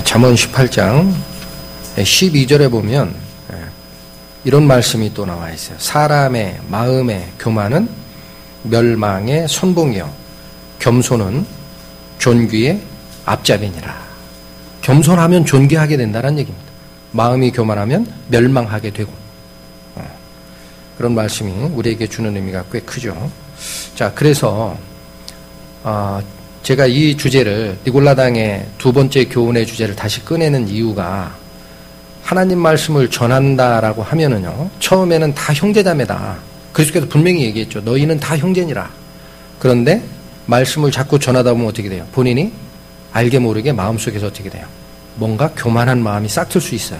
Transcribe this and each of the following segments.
잠언 18장 12절에 보면 이런 말씀이 또 나와 있어요. 사람의 마음의 교만은 멸망의 선봉이요 겸손은 존귀의 앞잡이니라. 겸손하면 존귀하게 된다는 얘기입니다. 마음이 교만하면 멸망하게 되고, 그런 말씀이 우리에게 주는 의미가 꽤 크죠. 자, 그래서 제가 이 주제를, 니골라당의 두 번째 교훈의 주제를 다시 꺼내는 이유가, 하나님 말씀을 전한다라고 하면은요, 처음에는 다 형제자매다. 그리스도께서 분명히 얘기했죠. 너희는 다 형제니라. 그런데 말씀을 자꾸 전하다 보면 어떻게 돼요? 본인이 알게 모르게 마음속에서 어떻게 돼요? 뭔가 교만한 마음이 싹틀 수 있어요.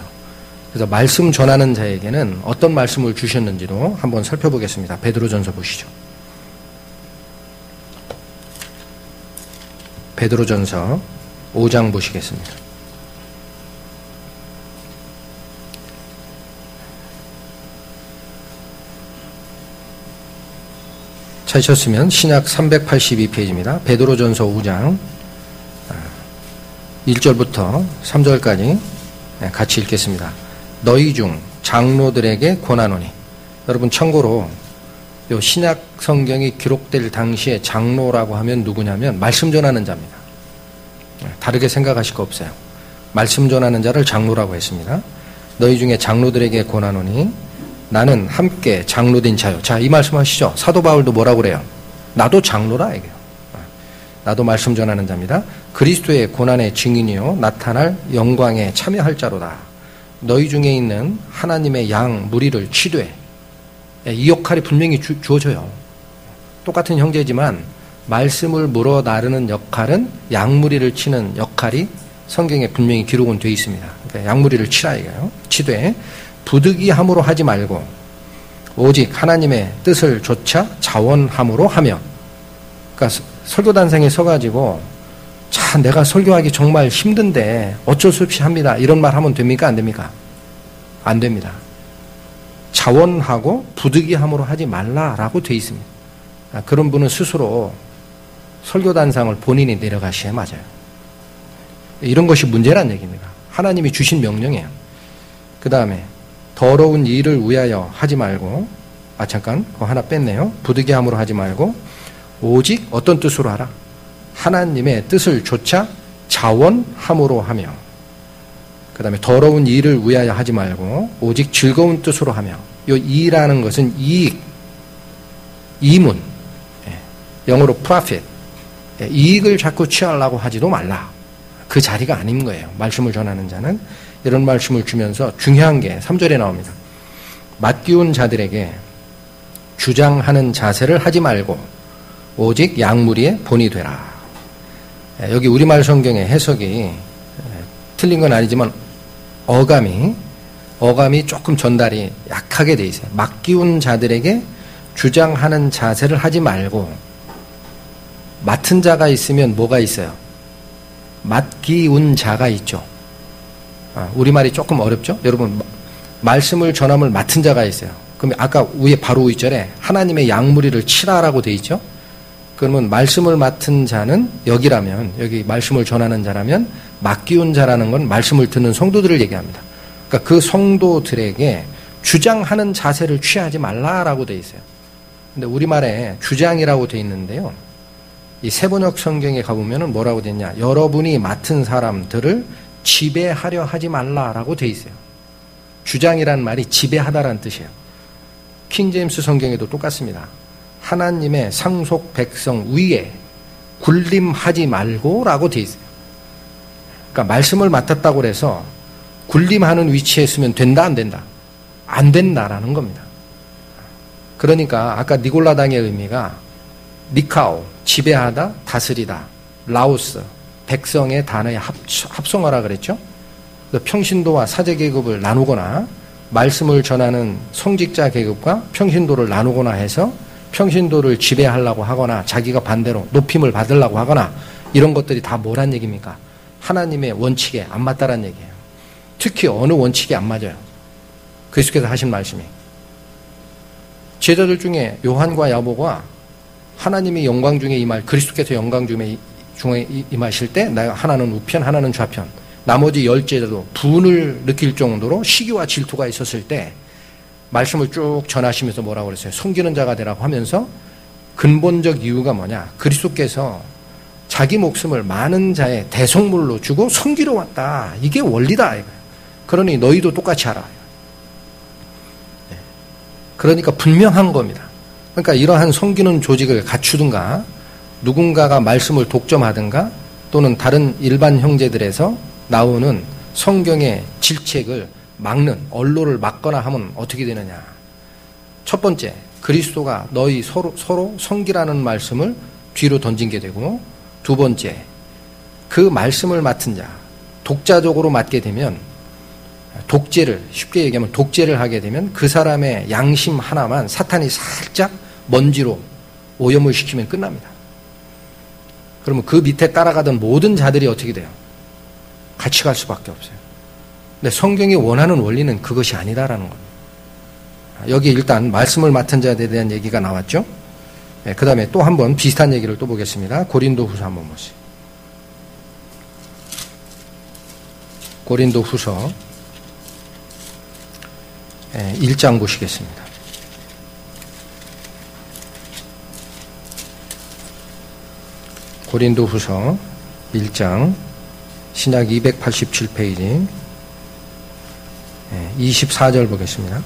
그래서 말씀 전하는 자에게는 어떤 말씀을 주셨는지도 한번 살펴보겠습니다. 베드로전서 보시죠. 베드로전서 5장 보시겠습니다. 찾으셨으면 신약 382페이지입니다. 베드로전서 5장 1절부터 3절까지 같이 읽겠습니다. 너희 중 장로들에게 권하노니. 여러분, 참고로 요 신약 성경이 기록될 당시에 장로라고 하면 누구냐면 말씀 전하는 자입니다. 다르게 생각하실 거 없어요. 말씀 전하는 자를 장로라고 했습니다. 너희 중에 장로들에게 권하노니 나는 함께 장로된 자요. 자, 이 말씀 하시죠. 사도 바울도 뭐라고 그래요? 나도 장로라 얘기해요. 나도 말씀 전하는 자입니다. 그리스도의 고난의 증인이요 나타날 영광에 참여할 자로다. 너희 중에 있는 하나님의 양 무리를 치되. 이 역할이 분명히 주어져요. 똑같은 형제지만 말씀을 물어 나르는 역할은 양무리를 치는 역할이 성경에 분명히 기록은 되어 있습니다. 그러니까 양무리를 치라 이거예요. 치되 부득이함으로 하지 말고 오직 하나님의 뜻을 조차 자원함으로 하며. 그러니까 설교단상에 서가지고 자, 내가 설교하기 정말 힘든데 어쩔 수 없이 합니다. 이런 말 하면 됩니까? 안 됩니까? 안 됩니다. 자원하고 부득이함으로 하지 말라라고 되어 있습니다. 그런 분은 스스로 설교단상을 본인이 내려가셔야 맞아요. 이런 것이 문제란 얘기입니다. 하나님이 주신 명령이에요. 그 다음에 더러운 일을 위하여 하지 말고, 잠깐 그거 하나 뺐네요. 부득이함으로 하지 말고 오직 어떤 뜻으로 하라? 하나님의 뜻을 조차 자원함으로 하며. 그 다음에 더러운 일을 위하여 하지 말고 오직 즐거운 뜻으로 하며. 이 이라는 것은 이익, 이문, 영어로 profit, 이익을 자꾸 취하려고 하지도 말라. 그 자리가 아닌 거예요. 말씀을 전하는 자는 이런 말씀을 주면서 중요한 게 3절에 나옵니다. 맡기운 자들에게 주장하는 자세를 하지 말고 오직 양무리의 본이 되라. 여기 우리말 성경의 해석이 틀린 건 아니지만 어감이 조금 전달이 약하게 돼 있어요. 맡기운 자들에게 주장하는 자세를 하지 말고, 맡은 자가 있으면 뭐가 있어요? 맡기운 자가 있죠. 우리말이 조금 어렵죠? 여러분, 말씀을 전함을 맡은 자가 있어요. 그럼 아까 위에 바로 2절에 하나님의 양무리를 치라라고 돼 있죠? 그러면 말씀을 맡은 자는 여기라면, 여기 말씀을 전하는 자라면 맡기운 자라는 건 말씀을 듣는 성도들을 얘기합니다. 그러니까 그 성도들에게 주장하는 자세를 취하지 말라라고 돼 있어요. 근데 우리말에 주장이라고 돼 있는데요. 이 세번역 성경에 가보면 뭐라고 돼 있냐? 여러분이 맡은 사람들을 지배하려 하지 말라라고 돼 있어요. 주장이라는 말이 지배하다라는 뜻이에요. 킹제임스 성경에도 똑같습니다. 하나님의 상속 백성 위에 군림하지 말고라고 돼 있어요. 그러니까 말씀을 맡았다고 해서 군림하는 위치에 있으면 된다, 안 된다? 안 된다라는 겁니다. 그러니까 아까 니골라당의 의미가 니카오, 지배하다, 다스리다, 라오스, 백성의 단어의 합성어라 그랬죠. 평신도와 사제 계급을 나누거나 말씀을 전하는 성직자 계급과 평신도를 나누거나 해서 평신도를 지배하려고 하거나 자기가 반대로 높임을 받으려고 하거나 이런 것들이 다 뭐란 얘기입니까? 하나님의 원칙에 안 맞다란 얘기예요. 특히 어느 원칙이 안 맞아요? 그리스도께서 하신 말씀이. 제자들 중에 요한과 야고보가 하나님의 영광 중에 임할, 그리스도께서 영광 중에 임하실 때 하나는 우편 하나는 좌편, 나머지 10제도 분을 느낄 정도로 시기와 질투가 있었을 때 말씀을 쭉 전하시면서 뭐라고 그랬어요? 섬기는 자가 되라고 하면서 근본적 이유가 뭐냐? 그리스도께서 자기 목숨을 많은 자의 대속물로 주고 섬기러 왔다. 이게 원리다. 그러니 너희도 똑같이 하라. 그러니까 분명한 겁니다. 그러니까 이러한 섬기는 조직을 갖추든가 누군가가 말씀을 독점하든가 또는 다른 일반 형제들에서 나오는 성경의 질책을 막는 언로를 막거나 하면 어떻게 되느냐. 첫 번째, 그리스도가 너희 서로 섬기라는 말씀을 뒤로 던진 게 되고, 두 번째, 그 말씀을 맡은 자, 독자적으로 맡게 되면 독재를, 쉽게 얘기하면 독재를 하게 되면 그 사람의 양심 하나만 사탄이 살짝 먼지로 오염을 시키면 끝납니다. 그러면 그 밑에 따라가던 모든 자들이 어떻게 돼요? 같이 갈 수밖에 없어요. 근데 성경이 원하는 원리는 그것이 아니다라는 겁니다. 여기 일단 말씀을 맡은 자에 대한 얘기가 나왔죠. 네, 그 다음에 또 한 번 비슷한 얘기를 또 보겠습니다. 고린도후서 한번 보세요. 고린도후서 1장 보시겠습니다. 고린도후서 1장 신약 287페이지 24절 보겠습니다.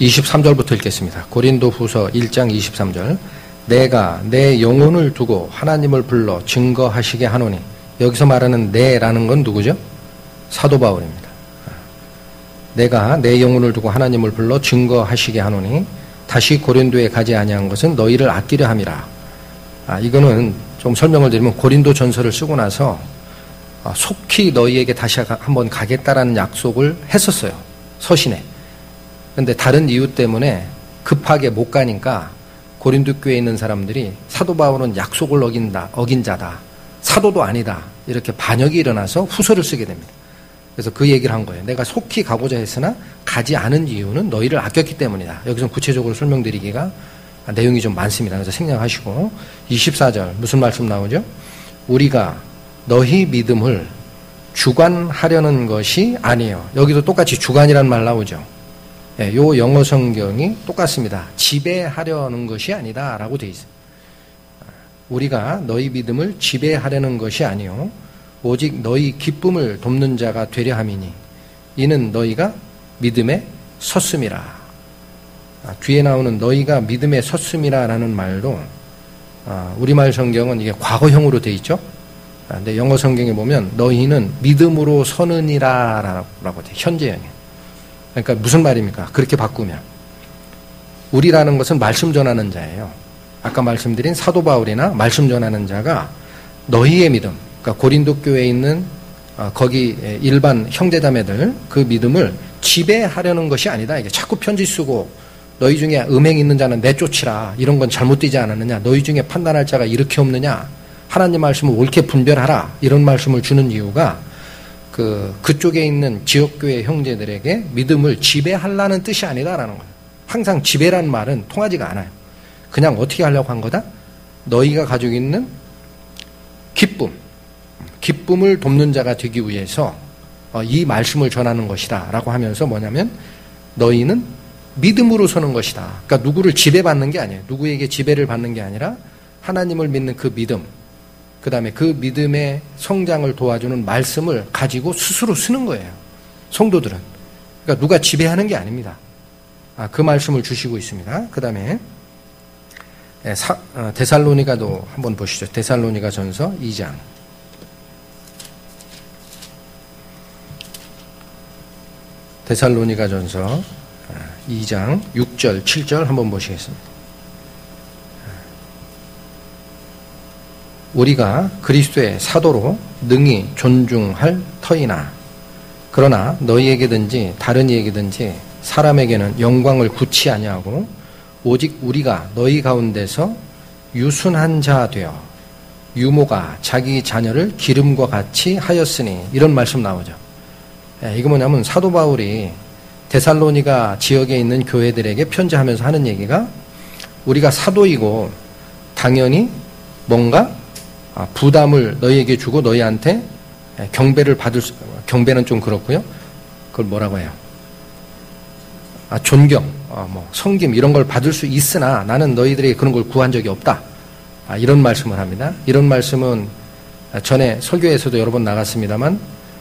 23절부터 읽겠습니다. 고린도후서 1장 23절. 내가 내 영혼을 두고 하나님을 불러 증거하시게 하노니. 여기서 말하는 내라는 건 누구죠? 사도 바울입니다. 내가 내 영혼을 두고 하나님을 불러 증거하시게 하노니 다시 고린도에 가지 아니한 것은 너희를 아끼려 함이라. 이거는 좀 설명을 드리면 고린도 전서를 쓰고 나서 속히 너희에게 다시 한번 가겠다라는 약속을 했었어요. 서신에. 근데 다른 이유 때문에 급하게 못 가니까 고린도 교회에 있는 사람들이 사도 바울은 약속을 어긴 자다. 사도도 아니다. 이렇게 반역이 일어나서 후서를 쓰게 됩니다. 그래서 그 얘기를 한 거예요. 내가 속히 가고자 했으나 가지 않은 이유는 너희를 아꼈기 때문이다. 여기서 구체적으로 설명드리기가 내용이 좀 많습니다. 그래서 생략하시고 24절 무슨 말씀 나오죠? 우리가 너희 믿음을 주관하려는 것이 아니에요. 여기도 똑같이 주관이라는 말 나오죠. 네, 요 영어 성경이 똑같습니다. 지배하려는 것이 아니다 라고 되어 있어요. 우리가 너희 믿음을 지배하려는 것이 아니요 오직 너희 기쁨을 돕는 자가 되려 함이니 이는 너희가 믿음에 섰음이라. 뒤에 나오는 너희가 믿음에 섰음이라 라는 말도 우리말 성경은 이게 과거형으로 되어 있죠. 근데 영어 성경에 보면 너희는 믿음으로 서느니라 라고 돼요. 현재형이에요. 그러니까 무슨 말입니까? 그렇게 바꾸면 우리라는 것은 말씀 전하는 자예요. 아까 말씀드린 사도 바울이나 말씀 전하는 자가 너희의 믿음, 그러니까 고린도 교회에 있는 거기 일반 형제자매들 그 믿음을 지배하려는 것이 아니다. 이게 자꾸 편지 쓰고 너희 중에 음행 있는 자는 내쫓으라. 이런 건 잘못되지 않았느냐. 너희 중에 판단할 자가 이렇게 없느냐. 하나님 말씀을 옳게 분별하라. 이런 말씀을 주는 이유가 그쪽에 있는 지역교회 형제들에게 믿음을 지배하려는 뜻이 아니다라는 거예요. 항상 지배라는 말은 통하지가 않아요. 그냥 어떻게 하려고 한 거다? 너희가 가지고 있는 기쁨을 돕는 자가 되기 위해서 이 말씀을 전하는 것이다 라고 하면서 뭐냐면 너희는 믿음으로 서는 것이다. 그러니까 누구를 지배받는 게 아니에요. 누구에게 지배를 받는 게 아니라 하나님을 믿는 그 믿음, 그 다음에 그 믿음의 성장을 도와주는 말씀을 가지고 스스로 쓰는 거예요. 성도들은. 그러니까 누가 지배하는 게 아닙니다. 그 말씀을 주시고 있습니다. 그 다음에 데살로니가도 한번 보시죠. 데살로니가 전서 2장. 데살로니가 전서 2장 6절 7절 한번 보시겠습니다. 우리가 그리스도의 사도로 능히 존중할 터이나 그러나 너희에게든지 다른 이에게든지 사람에게는 영광을 굳이 아니하고 오직 우리가 너희 가운데서 유순한 자 되어 유모가 자기 자녀를 기름과 같이 하였으니 이런 말씀 나오죠. 이거 뭐냐면 사도 바울이 데살로니가 지역에 있는 교회들에게 편지하면서 하는 얘기가 우리가 사도이고 당연히 뭔가 부담을 너희에게 주고 너희한테 경배를 경배는 좀 그렇고요. 그걸 뭐라고 해요? 존경, 섬김 이런 걸 받을 수 있으나 나는 너희들에게 그런 걸 구한 적이 없다. 이런 말씀을 합니다. 이런 말씀은 전에 설교에서도 여러 번 나갔습니다만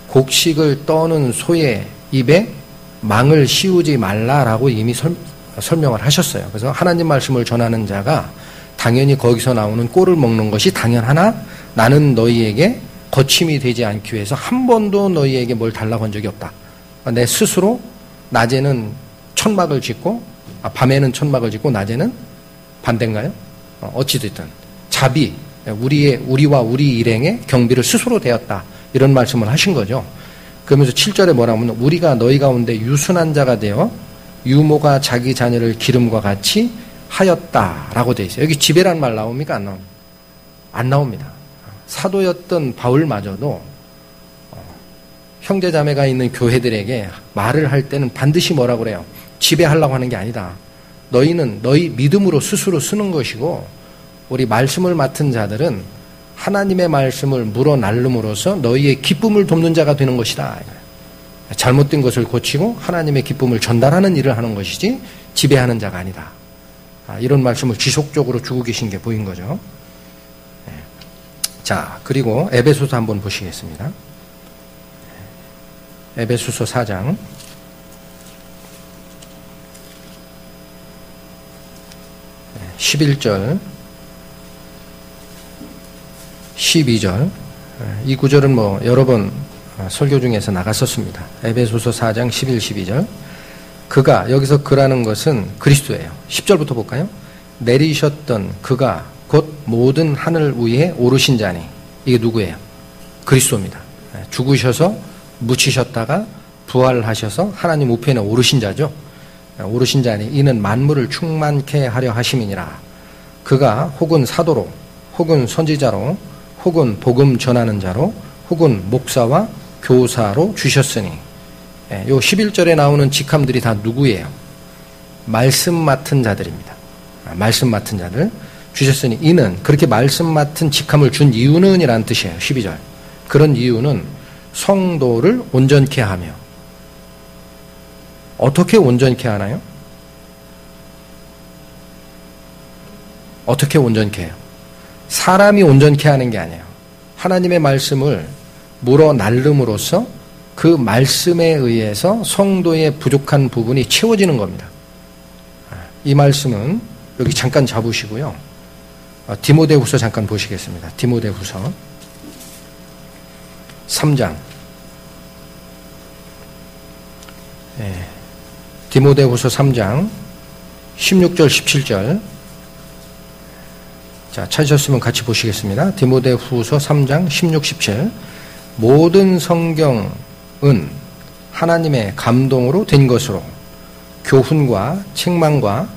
곡식을 떠는 소의 입에 망을 씌우지 말라라고 이미 설명을 하셨어요. 그래서 하나님 말씀을 전하는 자가 당연히 거기서 나오는 꼴을 먹는 것이 당연하나 나는 너희에게 거침이 되지 않기 위해서 한 번도 너희에게 뭘 달라고 한 적이 없다. 내 스스로 낮에는 천막을 짓고 밤에는 천막을 짓고 낮에는 반대인가요? 어찌됐든 자비, 우리와 우리 일행의 경비를 스스로 되었다. 이런 말씀을 하신 거죠. 그러면서 7절에 뭐라면 우리가 너희 가운데 유순한 자가 되어 유모가 자기 자녀를 기름과 같이 하였다라고 되어 있어요. 여기 지배라는 말 나옵니까? 안 나옵니까? 안 나옵니다. 사도였던 바울마저도 형제자매가 있는 교회들에게 말을 할 때는 반드시 뭐라고 그래요? 지배하려고 하는 게 아니다. 너희는 너희 믿음으로 스스로 쓰는 것이고 우리 말씀을 맡은 자들은 하나님의 말씀을 물어 날름으로써 너희의 기쁨을 돕는 자가 되는 것이다. 잘못된 것을 고치고 하나님의 기쁨을 전달하는 일을 하는 것이지 지배하는 자가 아니다. 이런 말씀을 지속적으로 주고 계신 게 보인 거죠. 자, 그리고 에베소서 한번 보시겠습니다. 에베소서 4장 11절 12절 이 구절은 여러 번 설교 중에서 나갔었습니다. 에베소서 4장 11, 12절 그가 여기서 그라는 것은 그리스도예요. 10절부터 볼까요? 내리셨던 그가 곧 모든 하늘 위에 오르신 자니 이게 누구예요? 그리스도입니다. 죽으셔서 묻히셨다가 부활하셔서 하나님 우편에 오르신 자죠. 오르신 자니 이는 만물을 충만케 하려 하심이니라. 그가 혹은 사도로 혹은 선지자로 혹은 복음 전하는 자로 혹은 목사와 교사로 주셨으니 요 11절에 나오는 직함들이 다 누구예요? 말씀 맡은 자들입니다. 말씀 맡은 자들 주셨으니 이는 그렇게 말씀 맡은 직함을 준 이유는 이라는 뜻이에요. 12절 그런 이유는 성도를 온전케 하며 어떻게 온전케 하나요? 어떻게 온전케 해요? 사람이 온전케 하는 게 아니에요. 하나님의 말씀을 물어 날름으로써 그 말씀에 의해서 성도의 부족한 부분이 채워지는 겁니다. 이 말씀은 여기 잠깐 잡으시고요. 디모데후서 잠깐 보시겠습니다. 디모데후서 3장 디모데후서 3장 16절 17절 자, 찾으셨으면 같이 보시겠습니다. 디모데후서 3장 16, 17 모든 성경은 하나님의 감동으로 된 것으로 교훈과 책망과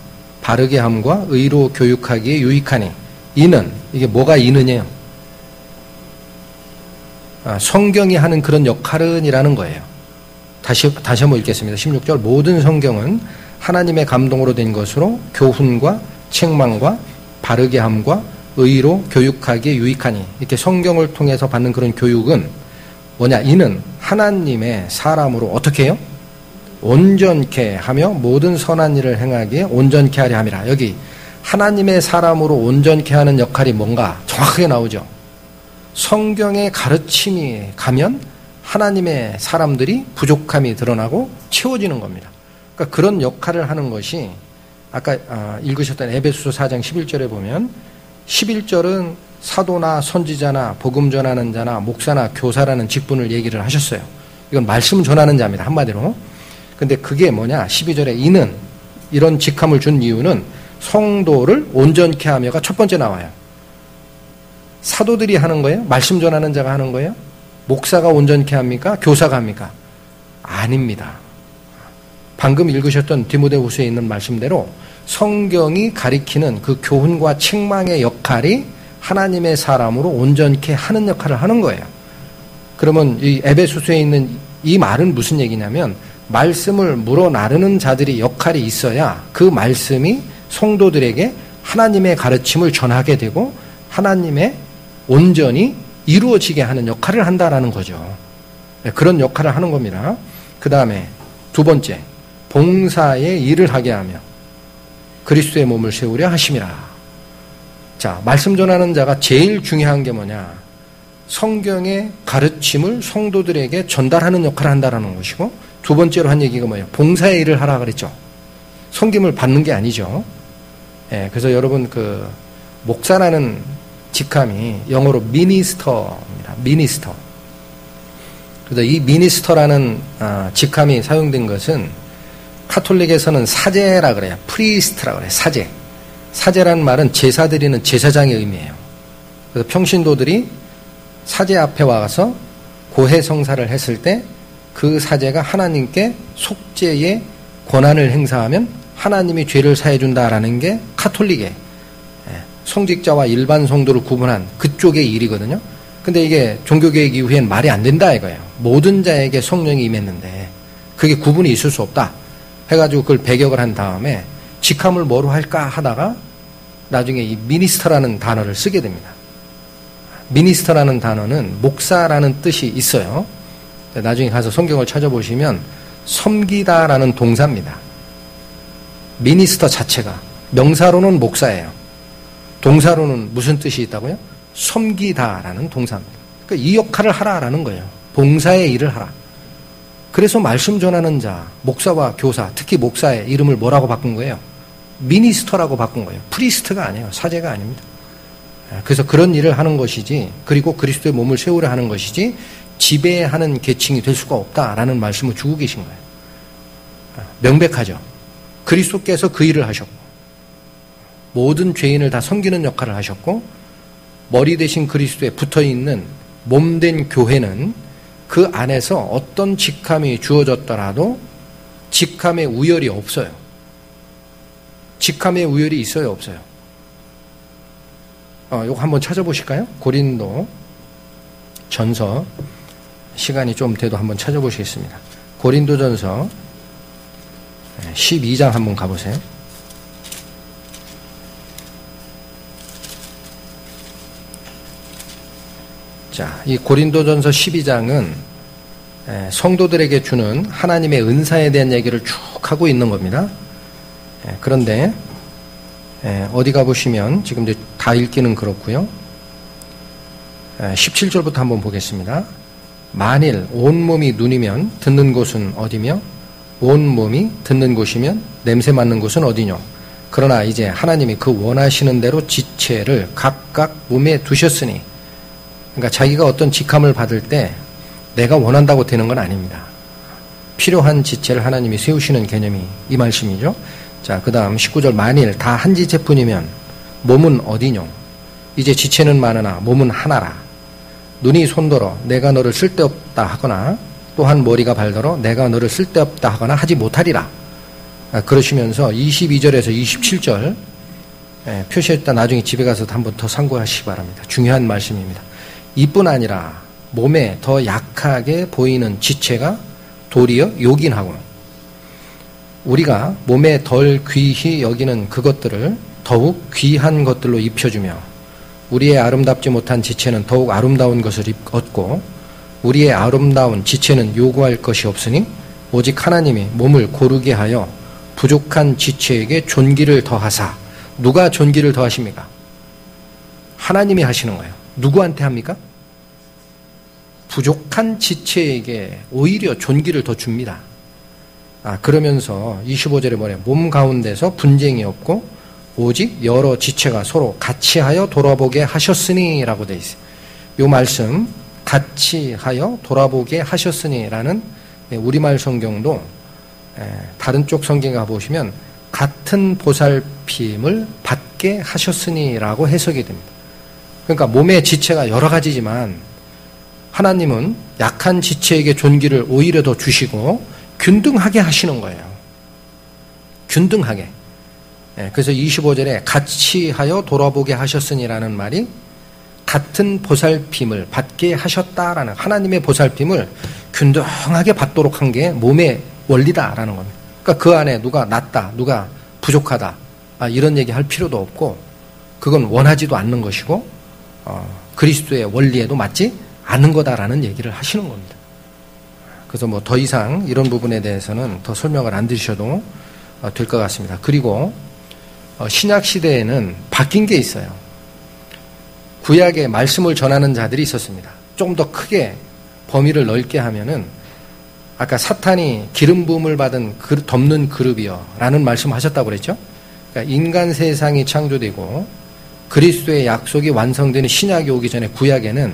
바르게 함과 의로 교육하기에 유익하니 이는 이게 뭐가 이는이에요? 성경이 하는 그런 역할은 이라는 거예요. 다시 한번 읽겠습니다. 16절 모든 성경은 하나님의 감동으로 된 것으로 교훈과 책망과 바르게 함과 의로 교육하기에 유익하니 이렇게 성경을 통해서 받는 그런 교육은 뭐냐? 이는 하나님의 사람으로 어떻게 해요? 온전케 하며 모든 선한 일을 행하기에 온전케 하려 함이라. 여기 하나님의 사람으로 온전케 하는 역할이 뭔가 정확하게 나오죠. 성경의 가르침이 가면 하나님의 사람들이 부족함이 드러나고 채워지는 겁니다. 그러니까 그런 역할을 하는 것이 아까 읽으셨던 에베소서 4장 11절에 보면 11절은 사도나 선지자나 복음 전하는 자나 목사나 교사라는 직분을 얘기를 하셨어요. 이건 말씀 전하는 자입니다. 한마디로. 근데 그게 뭐냐? 12절에 이는 이런 직함을 준 이유는 성도를 온전케 하며가 첫 번째 나와요. 사도들이 하는 거예요? 말씀 전하는 자가 하는 거예요? 목사가 온전케 합니까? 교사가 합니까? 아닙니다. 방금 읽으셨던 디모데후서에 있는 말씀대로 성경이 가리키는 그 교훈과 책망의 역할이 하나님의 사람으로 온전케 하는 역할을 하는 거예요. 그러면 이 에베소서에 있는 이 말은 무슨 얘기냐면 말씀을 물어 나르는 자들이 역할이 있어야 그 말씀이 성도들에게 하나님의 가르침을 전하게 되고 하나님의 온전히 이루어지게 하는 역할을 한다라는 거죠. 그런 역할을 하는 겁니다. 그 다음에 두 번째, 봉사의 일을 하게 하며 그리스도의 몸을 세우려 하심이라. 자, 말씀 전하는 자가 제일 중요한 게 뭐냐? 성경의 가르침을 성도들에게 전달하는 역할을 한다라는 것이고, 두 번째로 한 얘기가 뭐예요? 봉사의 일을 하라 그랬죠. 섬김을 받는 게 아니죠. 그래서 여러분 목사라는 직함이 영어로 미니스터입니다. 미니스터. 그래서 이 미니스터라는 직함이 사용된 것은 카톨릭에서는 사제라 그래요. 프리스트라 그래요. 사제. 사제라는 말은 제사 드리는 제사장의 의미예요. 그래서 평신도들이 사제 앞에 와서 고해 성사를 했을 때 그 사제가 하나님께 속죄의 권한을 행사하면 하나님이 죄를 사해 준다라는 게 카톨릭의 성직자와 일반 성도를 구분한 그쪽의 일이거든요. 근데 이게 종교개혁 이후엔 말이 안 된다 이거예요. 모든 자에게 성령이 임했는데 그게 구분이 있을 수 없다 해가지고 그걸 배격을 한 다음에 직함을 뭐로 할까 하다가 나중에 이 미니스터라는 단어를 쓰게 됩니다. 미니스터라는 단어는 목사라는 뜻이 있어요. 나중에 가서 성경을 찾아보시면 섬기다라는 동사입니다. 미니스터 자체가 명사로는 목사예요. 동사로는 무슨 뜻이 있다고요? 섬기다라는 동사입니다. 그러니까 이 역할을 하라라는 거예요. 봉사의 일을 하라. 그래서 말씀 전하는 자, 목사와 교사, 특히 목사의 이름을 뭐라고 바꾼 거예요? 미니스터라고 바꾼 거예요. 프리스트가 아니에요. 사제가 아닙니다. 그래서 그런 일을 하는 것이지, 그리고 그리스도의 몸을 세우려 하는 것이지 지배하는 계층이 될 수가 없다라는 말씀을 주고 계신 거예요. 명백하죠. 그리스도께서 그 일을 하셨고 모든 죄인을 다 섬기는 역할을 하셨고 머리 대신 그리스도에 붙어있는 몸된 교회는 그 안에서 어떤 직함이 주어졌더라도 직함의 우열이 없어요. 직함의 우열이 있어요, 없어요? 이거 한번 찾아보실까요? 고린도 전서, 시간이 좀 돼도 한번 찾아보시겠습니다. 고린도 전서 12장 한번 가보세요. 자, 이 고린도전서 12장은 성도들에게 주는 하나님의 은사에 대한 얘기를 쭉 하고 있는 겁니다. 그런데 어디 가보시면 지금 이제 다 읽기는 그렇고요. 17절부터 한번 보겠습니다. 만일 온몸이 눈이면 듣는 곳은 어디며 온몸이 듣는 곳이면 냄새 맡는 곳은 어디뇨. 그러나 이제 하나님이 그 원하시는 대로 지체를 각각 몸에 두셨으니, 그러니까 자기가 어떤 직함을 받을 때 내가 원한다고 되는 건 아닙니다. 필요한 지체를 하나님이 세우시는 개념이 이 말씀이죠. 자, 그 다음 19절, 만일 다 한 지체뿐이면 몸은 어디뇨. 이제 지체는 많으나 몸은 하나라. 눈이 손더러 내가 너를 쓸데없다 하거나 또한 머리가 발더러 내가 너를 쓸데없다 하거나 하지 못하리라. 그러시면서 22절에서 27절 표시했다. 나중에 집에 가서 한번 더 참고하시기 바랍니다. 중요한 말씀입니다. 이뿐 아니라 몸에 더 약하게 보이는 지체가 도리어 요긴하고, 우리가 몸에 덜 귀히 여기는 그것들을 더욱 귀한 것들로 입혀주며 우리의 아름답지 못한 지체는 더욱 아름다운 것을 얻고 우리의 아름다운 지체는 요구할 것이 없으니 오직 하나님이 몸을 고르게 하여 부족한 지체에게 존귀를 더하사. 누가 존귀를 더하십니까? 하나님이 하시는 거예요. 누구한테 합니까? 부족한 지체에게 오히려 존귀를 더 줍니다. 그러면서 25절에 뭐래요? 몸 가운데서 분쟁이 없고 오직 여러 지체가 서로 같이 하여 돌아보게 하셨으니 라고 되어 있어요. 이 말씀 같이 하여 돌아보게 하셨으니라는 우리말 성경도 다른 쪽 성경에 가보시면 같은 보살핌을 받게 하셨으니라고 해석이 됩니다. 그러니까 몸의 지체가 여러 가지지만 하나님은 약한 지체에게 존귀를 오히려 더 주시고 균등하게 하시는 거예요. 균등하게. 그래서 25절에 같이 하여 돌아보게 하셨으니라는 말이 같은 보살핌을 받게 하셨다라는, 하나님의 보살핌을 균등하게 받도록 한 게 몸의 원리다라는 겁니다. 그러니까 그 안에 누가 낫다, 누가 부족하다 이런 얘기 할 필요도 없고 그건 원하지도 않는 것이고 그리스도의 원리에도 맞지 않는 거다라는 얘기를 하시는 겁니다. 그래서 뭐 더 이상 이런 부분에 대해서는 더 설명을 안 드셔도 될 것 같습니다. 그리고 신약 시대에는 바뀐 게 있어요. 구약의 말씀을 전하는 자들이 있었습니다. 조금 더 크게 범위를 넓게 하면은 아까 사탄이 기름 부음을 받은 덮는 그룹이요 라는 말씀하셨다고 그랬죠. 그러니까 인간 세상이 창조되고 그리스도의 약속이 완성되는 신약이 오기 전에 구약에는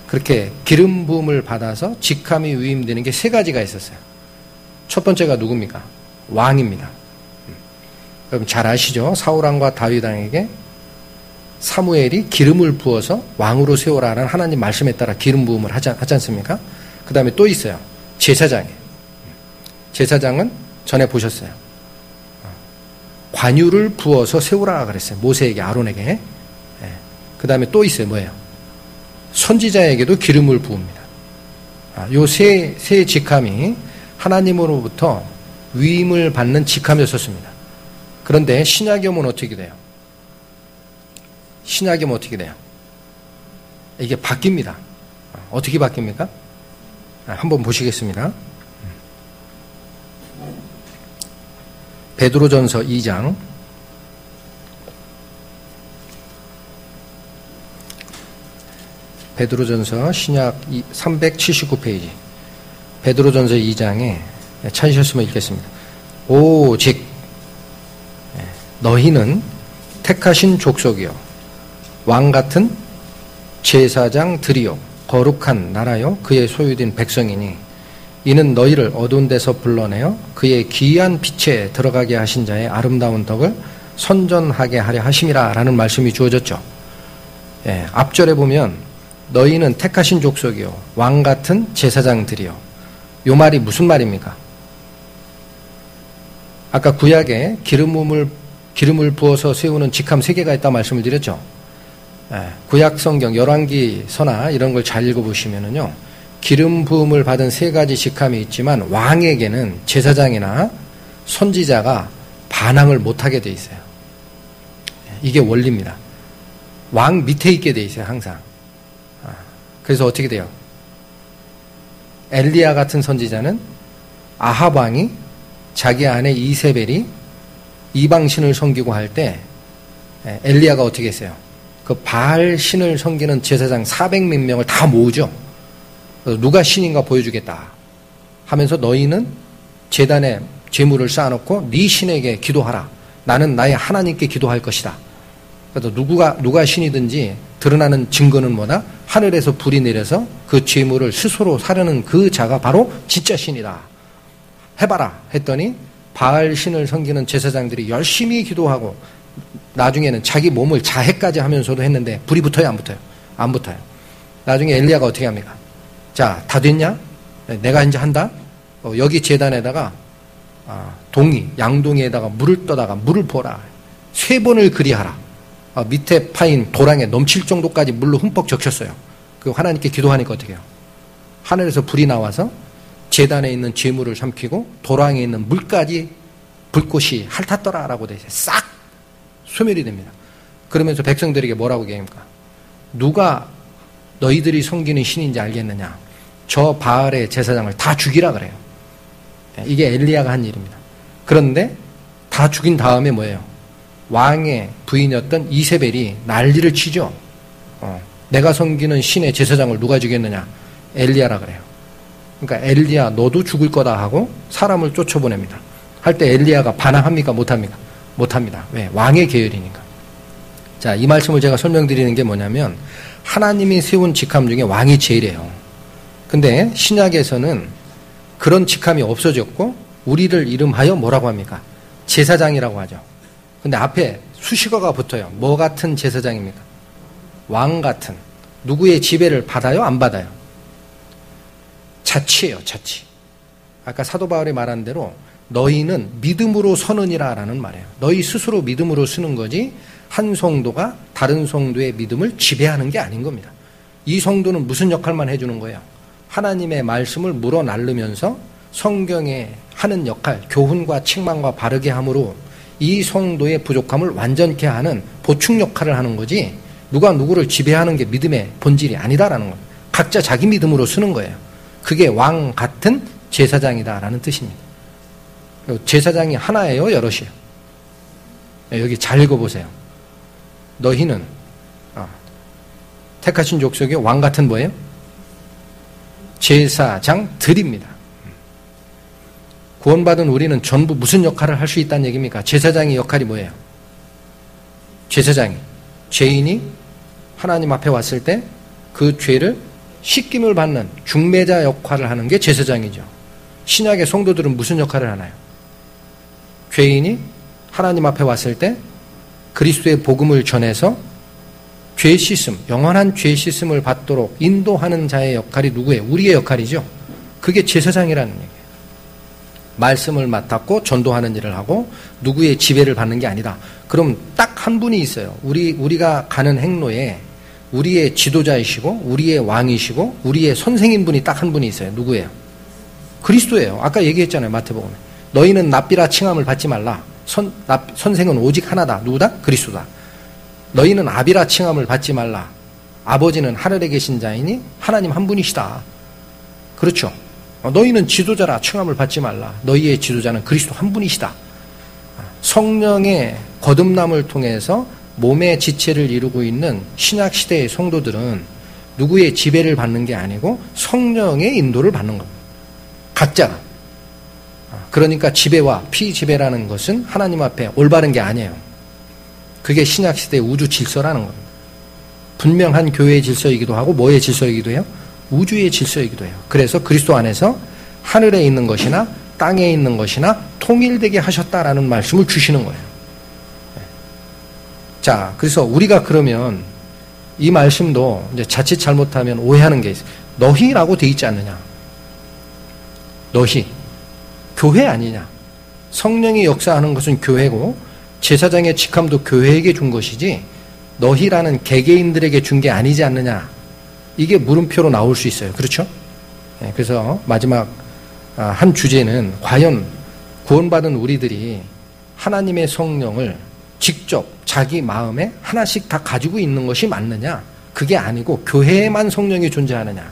그렇게 기름 부음을 받아서 직함이 위임되는 게 세 가지가 있었어요. 첫 번째가 누굽니까? 왕입니다. 여러분 잘 아시죠? 사울왕과 다윗왕에게 사무엘이 기름을 부어서 왕으로 세우라는 하나님 말씀에 따라 기름 부음을 하지 않습니까? 그 다음에 또 있어요. 제사장이에요. 제사장은 전에 보셨어요. 관유를 부어서 세우라 그랬어요. 모세에게, 아론에게. 그 다음에 또 있어요. 뭐예요? 선지자에게도 기름을 부읍니다. 요 세 직함이 하나님으로부터 위임을 받는 직함이었었습니다. 그런데 신약이 오면 어떻게 돼요? 신약이 오면 어떻게 돼요? 이게 바뀝니다. 어떻게 바뀝니까? 한번 보시겠습니다. 베드로전서 2장 베드로전서 신약 379페이지 베드로전서 2장에 찾으셨으면 읽겠습니다. 오직 너희는 택하신 족속이요 왕같은 제사장들이요 거룩한 나라요 그의 소유된 백성이니 이는 너희를 어두운 데서 불러내어 그의 귀한 빛에 들어가게 하신 자의 아름다운 덕을 선전하게 하려 하심이라 라는 말씀이 주어졌죠. 앞절에 보면 너희는 택하신 족속이요 왕같은 제사장들이요 요 말이 무슨 말입니까? 아까 구약에 기름을 부어서 세우는 직함 3개가 있다 말씀을 드렸죠. 구약 성경 열왕기서나 이런 걸 잘 읽어보시면은요 기름 부음을 받은 3가지 직함이 있지만 왕에게는 제사장이나 선지자가 반항을 못하게 돼 있어요. 이게 원리입니다. 왕 밑에 있게 돼 있어요 항상. 그래서 어떻게 돼요? 엘리야 같은 선지자는 아합 왕이 자기 아내 이세벨이 이방신을 섬기고 할 때 엘리야가 어떻게 했어요? 그 바알 신을 섬기는 제사장 400몇 명을 다 모으죠. 누가 신인가 보여주겠다 하면서 너희는 제단에 제물을 쌓아놓고 네 신에게 기도하라. 나는 나의 하나님께 기도할 것이다. 그래서 누가 신이든지 드러나는 증거는 뭐다? 하늘에서 불이 내려서 그 제물을 스스로 사려는 그 자가 바로 진짜 신이다. 해봐라 했더니 바알 신을 섬기는 제사장들이 열심히 기도하고 나중에는 자기 몸을 자해까지 하면서도 했는데 불이 붙어요? 안 붙어요? 안 붙어요. 나중에 엘리야가 어떻게 합니까? 자, 다 됐냐? 내가 이제 한다? 여기 제단에다가 양동이에다가 물을 떠다가 물을 부어라. 3번을 그리하라. 밑에 파인 도랑에 넘칠 정도까지 물로 흠뻑 적셨어요. 그 하나님께 기도하니까 어떻게 해요? 하늘에서 불이 나와서 제단에 있는 제물을 삼키고 도랑에 있는 물까지 불꽃이 핥았더라라고 돼 있어요. 싹 소멸이 됩니다. 그러면서 백성들에게 뭐라고 얘기합니까? 누가 너희들이 섬기는 신인지 알겠느냐? 저 바알의 제사장을 다 죽이라 그래요. 이게 엘리야가 한 일입니다. 그런데 다 죽인 다음에 뭐예요? 왕의 부인이었던 이세벨이 난리를 치죠. 내가 섬기는 신의 제사장을 누가 죽였느냐? 엘리야라 그래요. 그러니까 엘리야 너도 죽을 거다 하고 사람을 쫓아보냅니다. 할 때 엘리야가 반항합니까? 못합니까? 못합니다. 왜? 왕의 계열이니까. 자, 이 말씀을 제가 설명드리는 게 뭐냐면 하나님이 세운 직함 중에 왕이 제일이에요. 근데 신약에서는 그런 직함이 없어졌고 우리를 이름하여 뭐라고 합니까? 제사장이라고 하죠. 근데 앞에 수식어가 붙어요. 뭐 같은 제사장입니까? 왕 같은. 누구의 지배를 받아요? 안 받아요? 자치예요, 자치. 아까 사도 바울이 말한 대로 너희는 믿음으로 서느니라 라는 말이에요. 너희 스스로 믿음으로 쓰는 거지 한 성도가 다른 성도의 믿음을 지배하는 게 아닌 겁니다. 이 성도는 무슨 역할만 해주는 거예요? 하나님의 말씀을 물어날르면서 성경에 하는 역할, 교훈과 책망과 바르게 함으로 이 성도의 부족함을 완전케 하는 보충 역할을 하는 거지 누가 누구를 지배하는 게 믿음의 본질이 아니다라는 거예요. 각자 자기 믿음으로 쓰는 거예요. 그게 왕 같은 제사장이다라는 뜻입니다. 제사장이 하나예요, 여럿이에요? 여기 잘 읽어보세요. 너희는 택하신 족속의 왕 같은 뭐예요? 제사장들입니다. 구원받은 우리는 전부 무슨 역할을 할 수 있다는 얘기입니까? 제사장의 역할이 뭐예요? 제사장이 죄인이 하나님 앞에 왔을 때 그 죄를 씻김을 받는 중매자 역할을 하는 게 제사장이죠. 신약의 성도들은 무슨 역할을 하나요? 죄인이 하나님 앞에 왔을 때 그리스도의 복음을 전해서 죄 씻음, 영원한 죄 씻음을 받도록 인도하는 자의 역할이 누구예요? 우리의 역할이죠. 그게 제사장이라는 얘기예요. 말씀을 맡았고 전도하는 일을 하고 누구의 지배를 받는 게 아니다. 그럼 딱 한 분이 있어요. 우리가 가는 행로에 우리의 지도자이시고 우리의 왕이시고 우리의 선생인 분이 딱 한 분이 있어요. 누구예요? 그리스도예요. 아까 얘기했잖아요. 마태복음에. 너희는 납비라 칭함을 받지 말라. 선생은 오직 하나다. 누구다? 그리스도다. 너희는 아비라 칭함을 받지 말라. 아버지는 하늘에 계신 자이니 하나님 한 분이시다. 그렇죠. 너희는 지도자라 칭함을 받지 말라. 너희의 지도자는 그리스도 한 분이시다. 성령의 거듭남을 통해서 몸의 지체를 이루고 있는 신약시대의 성도들은 누구의 지배를 받는 게 아니고 성령의 인도를 받는 겁니다. 각자가. 그러니까 지배와 피지배라는 것은 하나님 앞에 올바른 게 아니에요. 그게 신약시대의 우주 질서라는 겁니다. 분명한 교회의 질서이기도 하고 뭐의 질서이기도 해요? 우주의 질서이기도 해요. 그래서 그리스도 안에서 하늘에 있는 것이나 땅에 있는 것이나 통일되게 하셨다라는 말씀을 주시는 거예요. 자, 그래서 우리가 그러면 이 말씀도 이제 자칫 잘못하면 오해하는 게 있어요. 너희라고 돼 있지 않느냐? 너희. 교회 아니냐? 성령이 역사하는 것은 교회고 제사장의 직함도 교회에게 준 것이지 너희라는 개개인들에게 준 게 아니지 않느냐? 이게 물음표로 나올 수 있어요. 그렇죠? 그래서 마지막 한 주제는 과연 구원받은 우리들이 하나님의 성령을 직접 자기 마음에 하나씩 다 가지고 있는 것이 맞느냐? 그게 아니고 교회에만 성령이 존재하느냐?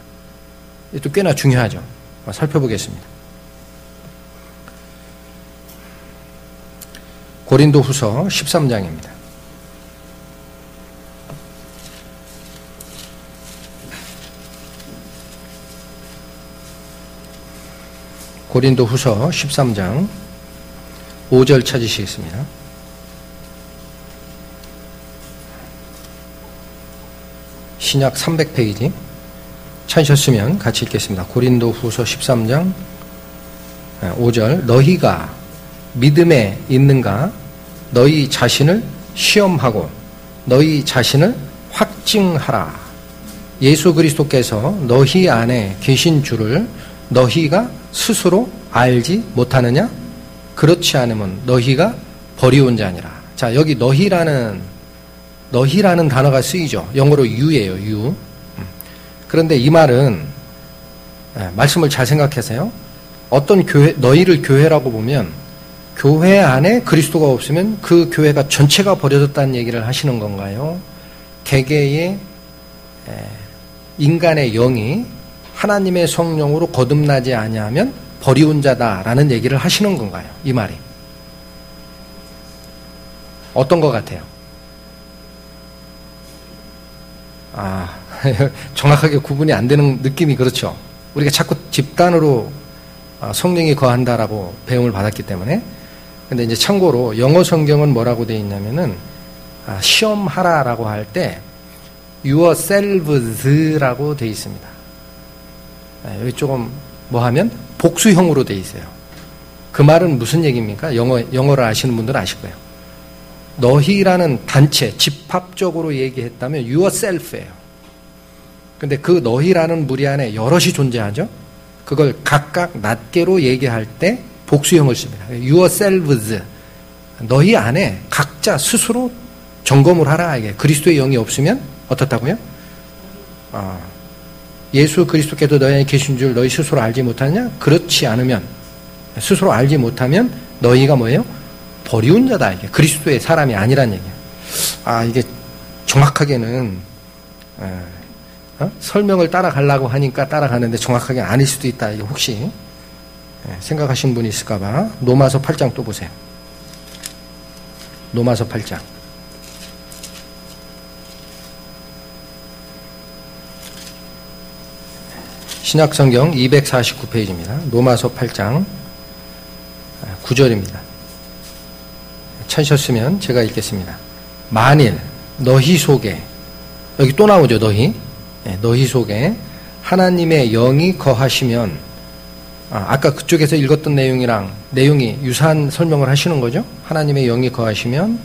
이것도 꽤나 중요하죠. 살펴보겠습니다. 고린도후서 13장입니다. 고린도후서 13장 5절 찾으시겠습니다. 신약 300페이지 찾으셨으면 같이 읽겠습니다. 고린도후서 13장 5절 너희가 믿음에 있는가? 너희 자신을 시험하고 너희 자신을 확증하라. 예수 그리스도께서 너희 안에 계신 줄을 너희가 스스로 알지 못하느냐? 그렇지 않으면 너희가 버리온 자니라. 자, 여기 너희라는 단어가 쓰이죠. 영어로 you예요. you. 그런데 이 말은 말씀을 잘 생각하세요. 어떤 교회, 너희를 교회라고 보면 교회 안에 그리스도가 없으면 그 교회가 전체가 버려졌다는 얘기를 하시는 건가요? 개개의 인간의 영이 하나님의 성령으로 거듭나지 아니하면 버리운 자다라는 얘기를 하시는 건가요? 이 말이. 어떤 것 같아요? 정확하게 구분이 안 되는 느낌이 그렇죠. 우리가 자꾸 집단으로 성령이 거한다라고 배움을 받았기 때문에. 근데 이제 참고로 영어 성경은 뭐라고 되어 있냐면은 시험하라라고 할 때 yourselves라고 되어 있습니다. 여기 조금 뭐 하면 복수형으로 되어 있어요. 그 말은 무슨 얘기입니까? 영어를 아시는 분들은 아실 거예요. 너희라는 단체, 집합적으로 얘기했다면 yourself예요. 근데 그 너희라는 무리 안에 여럿이 존재하죠? 그걸 각각 낱개로 얘기할 때 복수형을 씁니다. yourselves. 너희 안에 각자 스스로 점검을 하라. 이게 그리스도의 영이 없으면 어떻다고요? 예수 그리스도께서 너희 안에 계신 줄 너희 스스로 알지 못하느냐? 그렇지 않으면, 스스로 알지 못하면 너희가 뭐예요? 버리운 자다. 이게 그리스도의 사람이 아니란 얘기예요. 이게 정확하게는 설명을 따라가려고 하니까 따라가는데 정확하게 아닐 수도 있다. 이게 혹시 생각하신 분이 있을까봐 로마서 8장 또 보세요. 로마서 8장. 신약성경 249페이지입니다. 로마서 8장 9절입니다. 찾으셨으면 제가 읽겠습니다. 만일 너희 속에, 여기 또 나오죠, 너희. 너희 속에 하나님의 영이 거하시면, 아까 그쪽에서 읽었던 내용이 유사한 설명을 하시는 거죠. 하나님의 영이 거하시면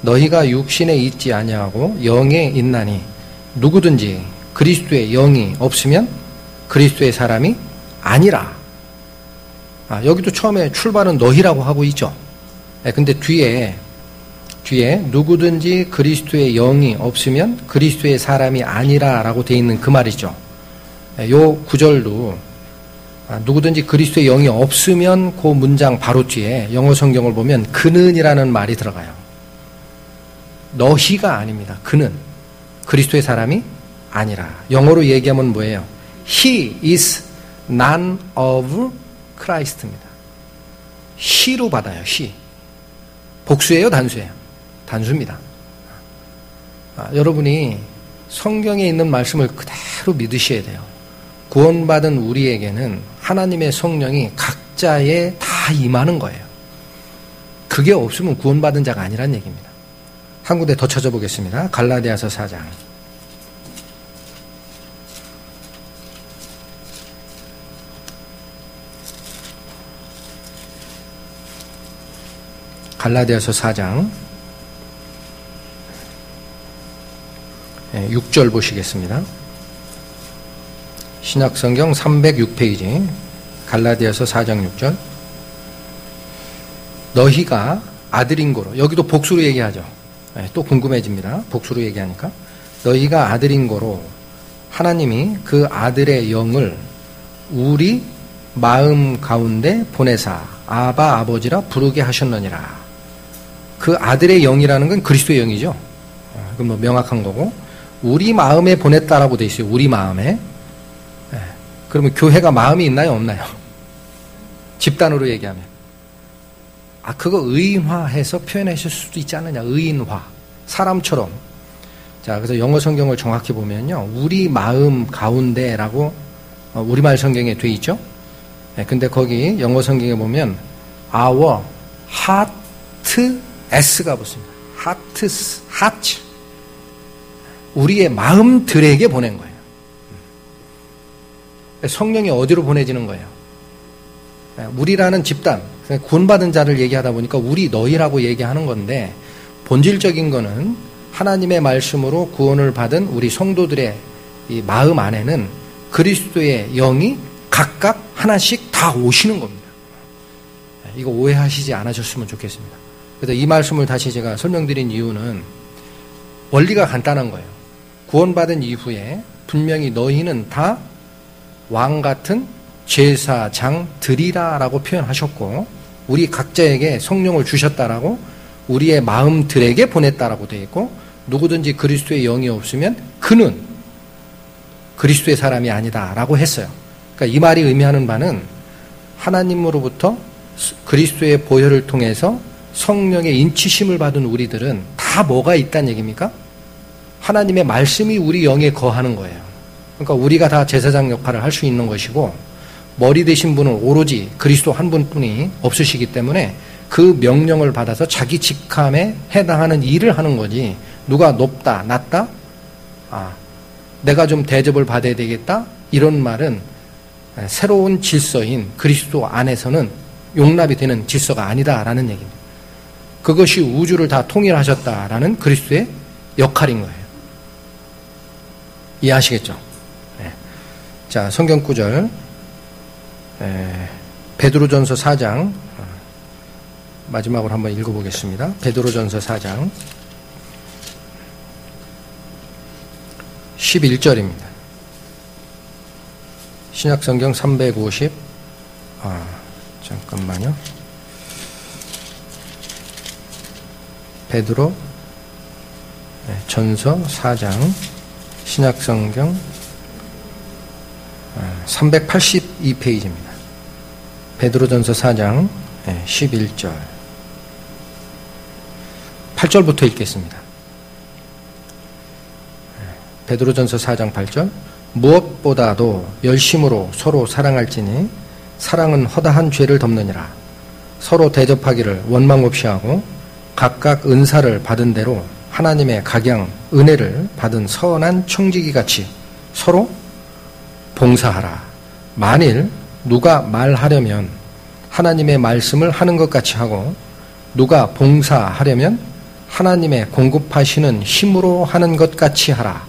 너희가 육신에 있지 아니하고 영에 있나니 누구든지 그리스도의 영이 없으면 그리스도의 사람이 아니라. 여기도 처음에 출발은 너희라고 하고 있죠. 근데 뒤에 누구든지 그리스도의 영이 없으면 그리스도의 사람이 아니라 라고 되어 있는 그 말이죠. 요 구절도 누구든지 그리스도의 영이 없으면 그 문장 바로 뒤에 영어 성경을 보면 그는이라는 말이 들어가요. 너희가 아닙니다. 그는 그리스도의 사람이 아니라. 영어로 얘기하면 뭐예요? He is none of Christ입니다. he로 받아요. he. 복수예요? 단수예요? 단수입니다. 여러분이 성경에 있는 말씀을 그대로 믿으셔야 돼요. 구원받은 우리에게는 하나님의 성령이 각자에 다 임하는 거예요. 그게 없으면 구원받은 자가 아니란 얘기입니다. 한 군데 더 찾아보겠습니다. 갈라디아서 4장. 갈라디아서 4장 6절 보시겠습니다. 신약성경 306페이지 갈라디아서 4장 6절. 너희가 아들인 고로, 여기도 복수로 얘기하죠. 또 궁금해집니다. 복수로 얘기하니까. 너희가 아들인 고로 하나님이 그 아들의 영을 우리 마음 가운데 보내사 아바 아버지라 부르게 하셨느니라. 그 아들의 영이라는 건 그리스도의 영이죠. 그건 뭐 명확한 거고, 우리 마음에 보냈다라고 돼 있어요. 우리 마음에. 그러면 교회가 마음이 있나요? 없나요? 집단으로 얘기하면. 그거 의인화해서 표현하실 수도 있지 않느냐. 의인화. 사람처럼. 자, 그래서 영어 성경을 정확히 보면요. 우리 마음 가운데라고 우리말 성경에 돼 있죠. 근데 거기 영어 성경에 보면 our heart S가 붙습니다. heart. 우리의 마음들에게 보낸 거예요. 성령이 어디로 보내지는 거예요? 우리라는 집단, 구원받은 자를 얘기하다 보니까 우리, 너희라고 얘기하는 건데, 본질적인 거는 하나님의 말씀으로 구원을 받은 우리 성도들의 이 마음 안에는 그리스도의 영이 각각 하나씩 다 오시는 겁니다. 이거 오해하시지 않으셨으면 좋겠습니다. 그래서 이 말씀을 다시 제가 설명드린 이유는 원리가 간단한 거예요. 구원받은 이후에 분명히 너희는 다 왕 같은 제사장들이라 라고 표현하셨고, 우리 각자에게 성령을 주셨다라고 우리의 마음들에게 보냈다라고 되어 있고, 누구든지 그리스도의 영이 없으면 그는 그리스도의 사람이 아니다 라고 했어요. 그러니까 이 말이 의미하는 바는 하나님으로부터 그리스도의 보혈을 통해서 성령의 인치심을 받은 우리들은 다 뭐가 있다는 얘기입니까? 하나님의 말씀이 우리 영에 거하는 거예요. 그러니까 우리가 다 제사장 역할을 할 수 있는 것이고, 머리 되신 분은 오로지 그리스도 한 분뿐이 없으시기 때문에 그 명령을 받아서 자기 직함에 해당하는 일을 하는 거지, 누가 높다 낮다, 내가 좀 대접을 받아야 되겠다, 이런 말은 새로운 질서인 그리스도 안에서는 용납이 되는 질서가 아니다라는 얘기입니다. 그것이 우주를 다 통일하셨다라는 그리스도의 역할인 거예요. 이해하시겠죠? 네. 자, 성경 구절, 베드로전서 4장 마지막으로 한번 읽어보겠습니다. 베드로전서 4장 11절입니다. 신약성경 350, 잠깐만요. 전서 4장 신약성경 382페이지입니다. 베드로전서 4장 11절 8절부터 읽겠습니다. 베드로전서 4장 8절 무엇보다도 열심으로 서로 사랑할지니 사랑은 허다한 죄를 덮느니라. 서로 대접하기를 원망 없이 하고 각각 은사를 받은 대로 하나님의 각양 은혜를 받은 선한 청지기 같이 서로 봉사하라. 만일 누가 말하려면 하나님의 말씀을 하는 것 같이 하고 누가 봉사하려면 하나님의 공급하시는 힘으로 하는 것 같이 하라.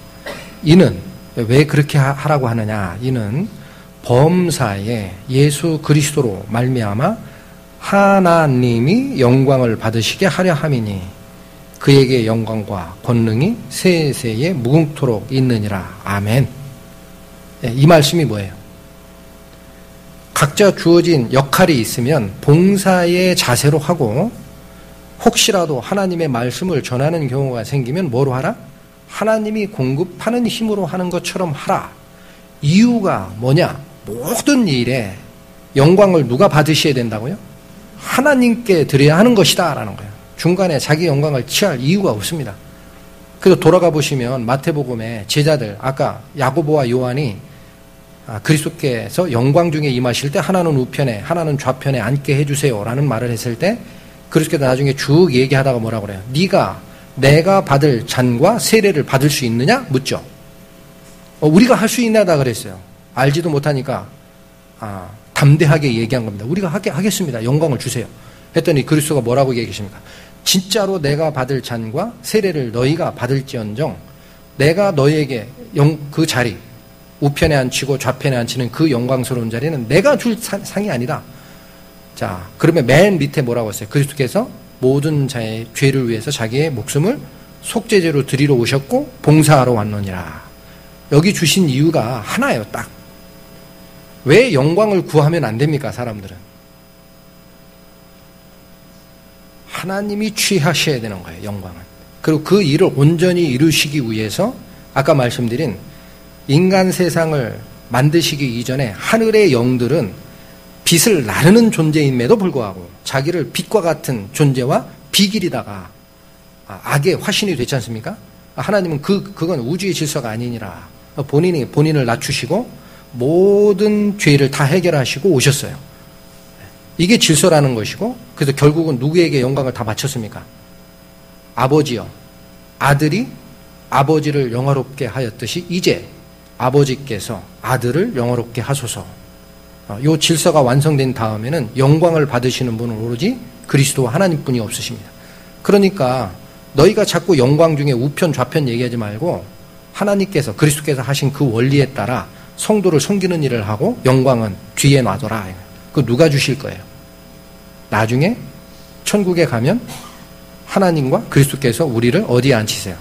이는 왜 그렇게 하라고 하느냐? 이는 범사에 예수 그리스도로 말미암아 하나님이 영광을 받으시게 하려 함이니 그에게 영광과 권능이 세세에 무궁토록 있느니라. 아멘. 이 말씀이 뭐예요? 각자 주어진 역할이 있으면 봉사의 자세로 하고 혹시라도 하나님의 말씀을 전하는 경우가 생기면 뭐로 하라? 하나님이 공급하는 힘으로 하는 것처럼 하라. 이유가 뭐냐? 모든 일에 영광을 누가 받으셔야 된다고요? 하나님께 드려야 하는 것이다 라는 거예요. 중간에 자기 영광을 취할 이유가 없습니다. 그래서 돌아가 보시면 마태복음에 제자들, 아까 야고보와 요한이 그리스도께서 영광 중에 임하실 때 하나는 우편에 하나는 좌편에 앉게 해주세요 라는 말을 했을 때 그리스도께서 나중에 쭉 얘기하다가 뭐라고 그래요? 네가 내가 받을 잔과 세례를 받을 수 있느냐? 묻죠. 우리가 할 수 있나다 그랬어요. 알지도 못하니까 담대하게 얘기한 겁니다. 우리가 하겠습니다. 영광을 주세요. 했더니 그리스도가 뭐라고 얘기하십니까? 진짜로 내가 받을 잔과 세례를 너희가 받을지언정 내가 너희에게 그 자리 우편에 앉히고 좌편에 앉히는 그 영광스러운 자리는 내가 줄 상이 아니다. 자, 그러면 맨 밑에 뭐라고 했어요? 그리스도께서 모든 자의 죄를 위해서 자기의 목숨을 속죄제로 드리러 오셨고 봉사하러 왔느니라. 여기 주신 이유가 하나예요. 딱. 왜 영광을 구하면 안 됩니까? 사람들은. 하나님이 취하셔야 되는 거예요. 영광은. 그리고 그 일을 온전히 이루시기 위해서 아까 말씀드린 인간 세상을 만드시기 이전에 하늘의 영들은 빛을 나르는 존재임에도 불구하고 자기를 빛과 같은 존재와 비길이다가 악의 화신이 되지 않습니까? 하나님은 그건 우주의 질서가 아니니라. 본인이 본인을 낮추시고 모든 죄를 다 해결하시고 오셨어요. 이게 질서라는 것이고 그래서 결국은 누구에게 영광을 다 바쳤습니까? 아버지요. 아들이 아버지를 영화롭게 하였듯이 이제 아버지께서 아들을 영화롭게 하소서. 이 질서가 완성된 다음에는 영광을 받으시는 분은 오로지 그리스도 하나님뿐이 없으십니다. 그러니까 너희가 자꾸 영광 중에 우편 좌편 얘기하지 말고 하나님께서 그리스도께서 하신 그 원리에 따라 성도를 섬기는 일을 하고 영광은 뒤에 놔둬라. 그 누가 주실 거예요? 나중에 천국에 가면 하나님과 그리스도께서 우리를 어디에 앉히세요?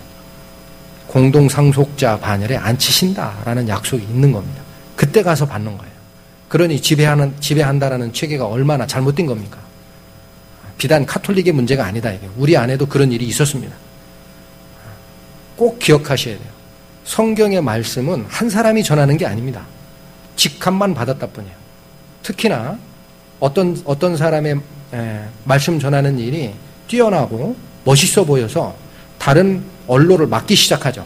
공동상속자 반열에 앉히신다라는 약속이 있는 겁니다. 그때 가서 받는 거예요. 그러니 지배한다라는 체계가 얼마나 잘못된 겁니까? 비단 카톨릭의 문제가 아니다. 이게. 우리 안에도 그런 일이 있었습니다. 꼭 기억하셔야 돼요. 성경의 말씀은 한 사람이 전하는 게 아닙니다. 직함만 받았다 뿐이에요. 특히나 어떤 사람의 말씀 전하는 일이 뛰어나고 멋있어 보여서 다른 언론을 막기 시작하죠.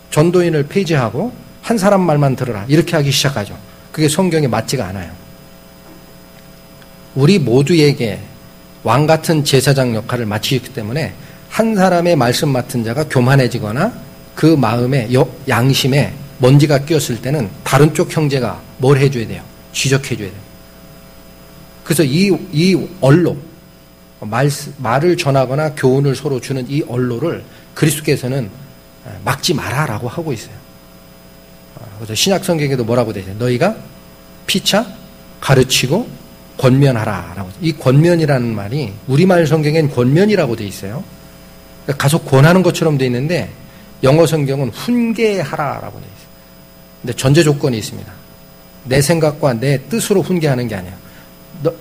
전도인을 폐지하고 한 사람 말만 들으라 이렇게 하기 시작하죠. 그게 성경에 맞지가 않아요. 우리 모두에게 왕 같은 제사장 역할을 마치기 때문에 한 사람의 말씀 맡은 자가 교만해지거나 그 마음에 양심에 먼지가 끼었을 때는 다른 쪽 형제가 뭘 해줘야 돼요? 지적해줘야 돼요. 그래서 이 언로, 말을 전하거나 교훈을 서로 주는 이 언로를 그리스도께서는 막지 마라라고 하고 있어요. 그래서 신약 성경에도 뭐라고 되죠? 너희가 피차 가르치고 권면하라라고. 이 권면이라는 말이 우리말 성경엔 권면이라고 돼 있어요. 가서 권하는 것처럼 돼 있는데 영어 성경은 훈계하라라고 돼 있어요. 근데 전제 조건이 있습니다. 내 생각과 내 뜻으로 훈계하는 게 아니에요.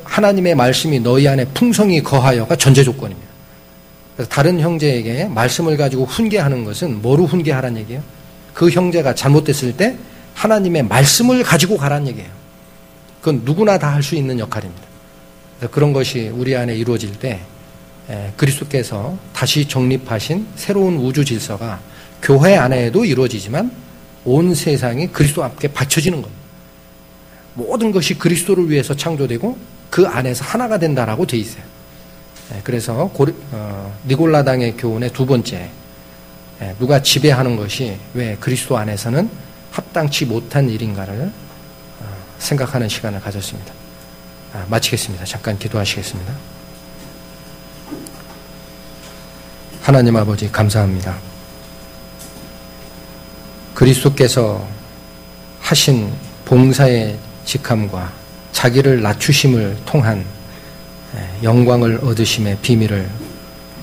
하나님의 말씀이 너희 안에 풍성히 거하여가 전제 조건입니다. 그래서 다른 형제에게 말씀을 가지고 훈계하는 것은 뭐로 훈계하란 얘기예요? 그 형제가 잘못됐을 때 하나님의 말씀을 가지고 가란 얘기예요. 그건 누구나 다 할 수 있는 역할입니다. 그래서 그런 것이 우리 안에 이루어질 때 그리스도께서 다시 정립하신 새로운 우주 질서가 교회 안에도 이루어지지만 온 세상이 그리스도 앞에 받쳐지는 겁니다. 모든 것이 그리스도를 위해서 창조되고 그 안에서 하나가 된다라고 돼 있어요. 그래서 니골라당의 교훈의 두 번째, 누가 지배하는 것이 왜 그리스도 안에서는 합당치 못한 일인가를 생각하는 시간을 가졌습니다. 마치겠습니다. 잠깐 기도하시겠습니다. 하나님 아버지 감사합니다. 그리스도께서 하신 봉사의 직함과 자기를 낮추심을 통한 영광을 얻으심의 비밀을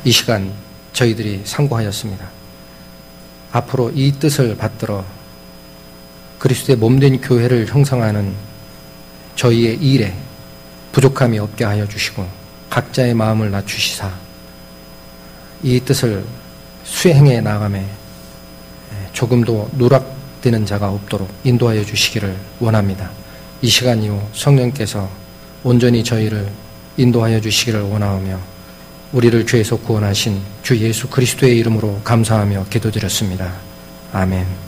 이 시간 저희들이 상고하였습니다. 앞으로 이 뜻을 받들어 그리스도의 몸된 교회를 형성하는 저희의 일에 부족함이 없게 하여 주시고 각자의 마음을 낮추시사 이 뜻을 수행해 나가매 조금도 누락되는 자가 없도록 인도하여 주시기를 원합니다. 이 시간 이후 성령께서 온전히 저희를 인도하여 주시기를 원하오며 우리를 죄에서 구원하신 주 예수 그리스도의 이름으로 감사하며 기도드렸습니다. 아멘.